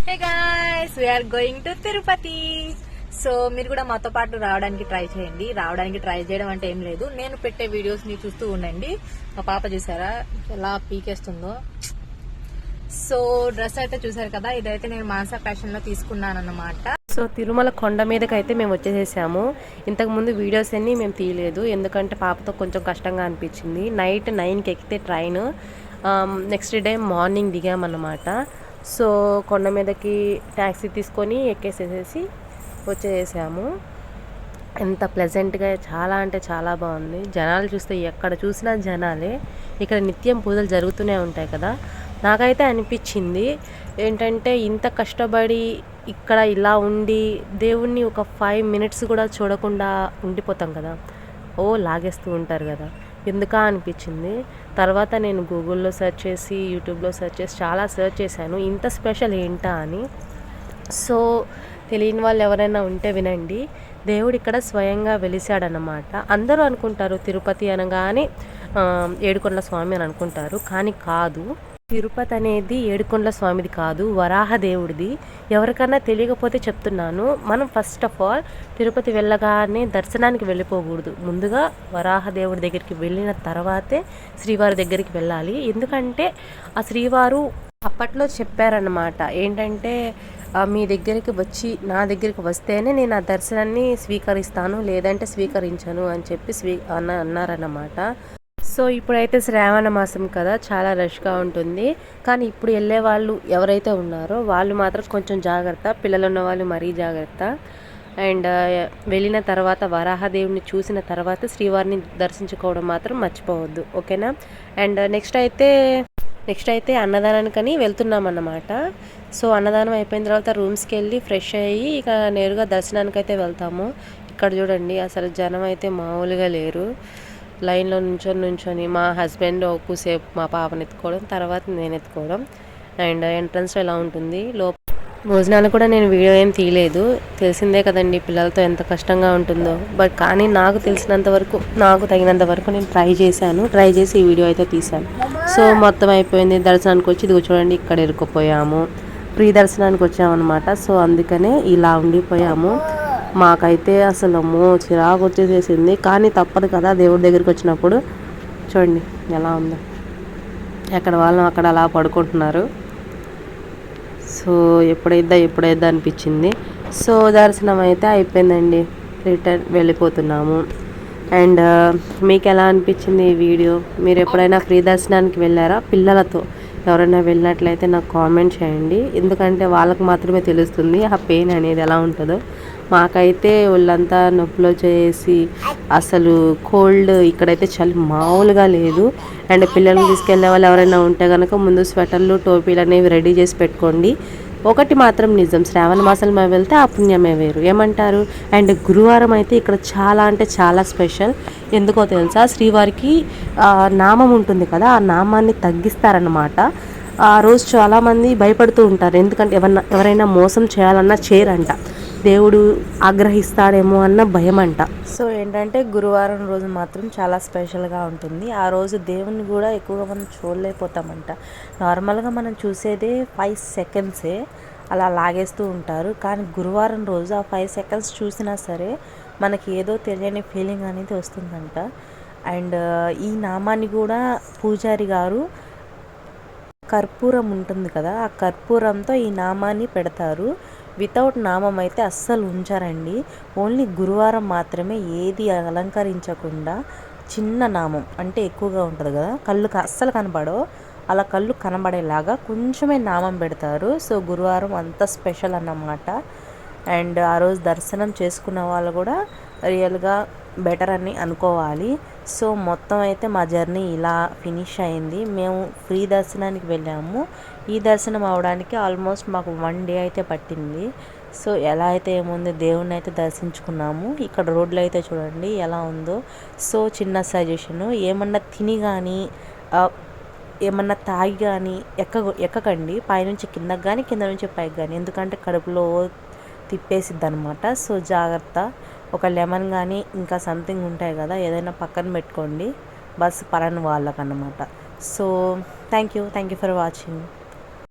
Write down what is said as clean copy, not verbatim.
Hey guys we are going to Tirupati. So మీరు కూడా మాతో పాటు రావడానికి ట్రై చేయండి. రావడానికి ట్రై చేయడం అంటే ఏం లేదు, నేను పెట్టే వీడియోస్ ని చూస్తూ ఉండండి. మా పాప చూసారా ఎలా పీకేస్తుందో. సో డ్రెస్ అయితే చూసారు కదా, ఇదైతే నేను మానస ఫ్యాషన్ లో తీసుకున్నాను అన్నమాట. సో తిరుమల కొండ మీదకి అయితే మేము వచ్చేసేసాము. ఇంతకుముందు వీడియోస్ అన్ని మేము తీయలేదు, ఎందుకంటే పాపతో కొంచెం కష్టంగా అనిపించింది. నైట్ 9కి ఎక్కితే ట్రైన్, నెక్స్ట్ డే మార్నింగ్ దిగామన్నమాట. సో కొండ మీదకి ట్యాక్సీ తీసుకొని ఎక్కేసేసి వచ్చేసాము. ఎంత ప్లెజెంట్గా, చాలా అంటే చాలా బాగుంది. జనాలు చూస్తే ఎక్కడ చూసినా జనాలే. ఇక్కడ నిత్యం పూజలు జరుగుతూనే ఉంటాయి కదా. నాకైతే అనిపించింది ఏంటంటే, ఇంత కష్టపడి ఇక్కడ ఇలా ఉండి దేవుణ్ణి ఒక 5 మినిట్స్ కూడా చూడకుండా ఉండిపోతాం కదా, లాగేస్తూ ఉంటారు కదా, ఎందుకా అనిపించింది. తర్వాత నేను గూగుల్లో సెర్చ్ చేసి, యూట్యూబ్లో సెర్చ్ చేసి చాలా సెర్చ్ చేశాను ఇంత స్పెషల్ ఏంటా అని. సో తెలియని వాళ్ళు ఎవరైనా ఉంటే వినండి. దేవుడు ఇక్కడ స్వయంగా వెలిశాడనమాట. అందరూ అనుకుంటారు తిరుపతి అనగానే ఏడుకొండల స్వామి అని అనుకుంటారు, కానీ కాదు. తిరుపతి అనేది ఏడుకొండల స్వామిది కాదు, వరాహ దేవుడిది. ఎవరికన్నా తెలియకపోతే చెప్తున్నాను. మనం ఫస్ట్ ఆఫ్ ఆల్ తిరుపతి వెళ్ళగానే దర్శనానికి వెళ్ళిపోకూడదు. ముందుగా వరాహ దేవుడి దగ్గరికి వెళ్ళిన తర్వాతే శ్రీవారి దగ్గరికి వెళ్ళాలి. ఎందుకంటే ఆ శ్రీవారు అప్పట్లో చెప్పారన్నమాట, ఏంటంటే మీ దగ్గరికి వచ్చి నా దగ్గరికి వస్తేనే నేను ఆ దర్శనాన్ని స్వీకరిస్తాను, లేదంటే స్వీకరించను అని చెప్పి అన్నారన్నమాట. సో ఇప్పుడైతే శ్రావణ మాసం కదా, చాలా రష్గా ఉంటుంది. కానీ ఇప్పుడు వెళ్ళే వాళ్ళు ఎవరైతే ఉన్నారో వాళ్ళు మాత్రం కొంచెం జాగ్రత్త, పిల్లలు ఉన్న వాళ్ళు మరీ జాగ్రత్త. అండ్ వెళ్ళిన తర్వాత వరాహదేవుని చూసిన తర్వాత శ్రీవారిని దర్శించుకోవడం మాత్రం మర్చిపోవద్దు, ఓకేనా. అండ్ నెక్స్ట్ అయితే అన్నదానానికని వెళ్తున్నాం అన్నమాట. సో అన్నదానం అయిపోయిన తర్వాత రూమ్స్కి వెళ్ళి ఫ్రెష్ అయ్యి ఇక నేరుగా దర్శనానికి అయితే వెళ్తాము. ఇక్కడ చూడండి అసలు జనం అయితే మామూలుగా లేరు. లైన్లో నుంచొని మా హస్బెండ్ ఎక్కువసేపు మా పాపని ఎత్తుకోవడం, తర్వాత నేను ఎత్తుకోవడం. అండ్ ఎంట్రన్స్లో ఎలా ఉంటుంది, భోజనాలు కూడా నేను వీడియో ఏం తీయలేదు, తెలిసిందే కదండి పిల్లలతో ఎంత కష్టంగా ఉంటుందో. బట్ కానీ నాకు తెలిసినంత వరకు, నాకు తగినంత వరకు నేను ట్రై చేసి ఈ వీడియో అయితే తీశాను. సో మొత్తం అయిపోయింది. దర్శనానికి వచ్చి ఇది చూడండి, ఇక్కడ ఇరుక్కుపోయాము. ప్రీ దర్శనానికి వచ్చామన్నమాట. సో అందుకనే ఇలా ఉండిపోయాము. మాకైతే అసలు చిరాకు వచ్చేసేసింది, కానీ తప్పదు కదా దేవుడి దగ్గరికి వచ్చినప్పుడు. చూడండి ఎలా ఉందో, ఎక్కడ వాళ్ళం అక్కడ అలా పడుకుంటున్నారు. సో ఎప్పుడైద్దా అనిపించింది. సో దర్శనం అయితే అయిపోయిందండి, రిటర్న్ వెళ్ళిపోతున్నాము. అండ్ మీకు ఎలా అనిపించింది ఈ వీడియో? మీరు ఎప్పుడైనా ఫ్రీ దర్శనానికి వెళ్ళారా? పిల్లలతో ఎవరైనా వెళ్ళినట్లయితే నాకు కామెంట్ చేయండి, ఎందుకంటే వాళ్ళకు మాత్రమే తెలుస్తుంది ఆ పెయిన్ అనేది ఎలా ఉంటుందో. మాకైతే ఒళ్ళంతా నొప్పిలో చేసి అసలు కోల్డ్, ఇక్కడైతే చలి మామూలుగా లేదు. అండ్ పిల్లల్ని తీసుకెళ్లే వాళ్ళు ఎవరైనా ఉంటే కనుక ముందు స్వెటర్లు, టోపీలు అనేవి రెడీ చేసి పెట్టుకోండి. ఒకటి మాత్రం నిజం, శ్రావణ మాసంలో వెళ్తే ఆ పుణ్యమే వేరు, ఏమంటారు. అండ్ గురువారం అయితే ఇక్కడ చాలా అంటే చాలా స్పెషల్. ఎందుకో తెలుసా, శ్రీవారికి నామం ఉంటుంది కదా, ఆ నామాన్ని తగ్గిస్తారన్నమాట. ఆ రోజు చాలామంది భయపడుతూ ఉంటారు, ఎందుకంటే ఎవరైనా మోసం చేయాలన్నా చేయరంట, దేవుడు ఆగ్రహిస్తాడేమో అన్న భయం అంట. సో ఏంటంటే గురువారం రోజు మాత్రం చాలా స్పెషల్గా ఉంటుంది. ఆ రోజు దేవుని కూడా ఎక్కువగా మనం చూడలేకపోతామంట. నార్మల్గా మనం చూసేదే 5 సెకండ్సే, అలా లాగేస్తూ ఉంటారు. కానీ గురువారం రోజు ఆ 5 సెకండ్స్ చూసినా సరే మనకి ఏదో తెలియని ఫీలింగ్ అనేది వస్తుందంట. అండ్ ఈ నామాన్ని కూడా పూజారి గారు కర్పూరం ఉంటుంది కదా, ఆ కర్పూరంతో ఈ నామాన్ని పెడతారు. వితౌట్ నామం అయితే అస్సలు ఉంచారండి. ఓన్లీ గురువారం మాత్రమే ఏది అలంకరించకుండా చిన్న నామం, అంటే ఎక్కువగా ఉంటుంది కదా, కళ్ళు అస్సలు కనబడవు, అలా కళ్ళు కనబడేలాగా కొంచెమే నామం పెడతారు. సో గురువారం అంత స్పెషల్ అన్నమాట. అండ్ ఆ రోజు దర్శనం చేసుకున్న వాళ్ళు కూడా రియల్గా బెటర్ అని అనుకోవాలి. సో మొత్తం అయితే మా జర్నీ ఇలా ఫినిష్ అయింది. మేము ఫ్రీ దర్శనానికి వెళ్ళాము. ఈ దర్శనం అవడానికి ఆల్మోస్ట్ మాకు 1 డే అయితే పట్టింది. సో ఎలా అయితే ఏముంది, దేవుణ్ణి అయితే దర్శించుకున్నాము. ఇక్కడ రోడ్లు అయితే చూడండి ఎలా ఉందో. సో చిన్న సజెషను, ఏమన్నా తిని కానీ ఏమన్నా తాగి కానీ ఎక్కకండి, పైనుంచి కిందకి కానీ కింద నుంచి పైకి కానీ, ఎందుకంటే కడుపులో తిప్పేసిద్ది అనమాట. సో జాగ్రత్త. ఒక లెమన్ కానీ ఇంకా సంథింగ్ ఉంటాయి కదా, ఏదైనా పక్కన పెట్టుకోండి, బస్ పరని వాళ్ళకన్నమాట. So thank you for watching.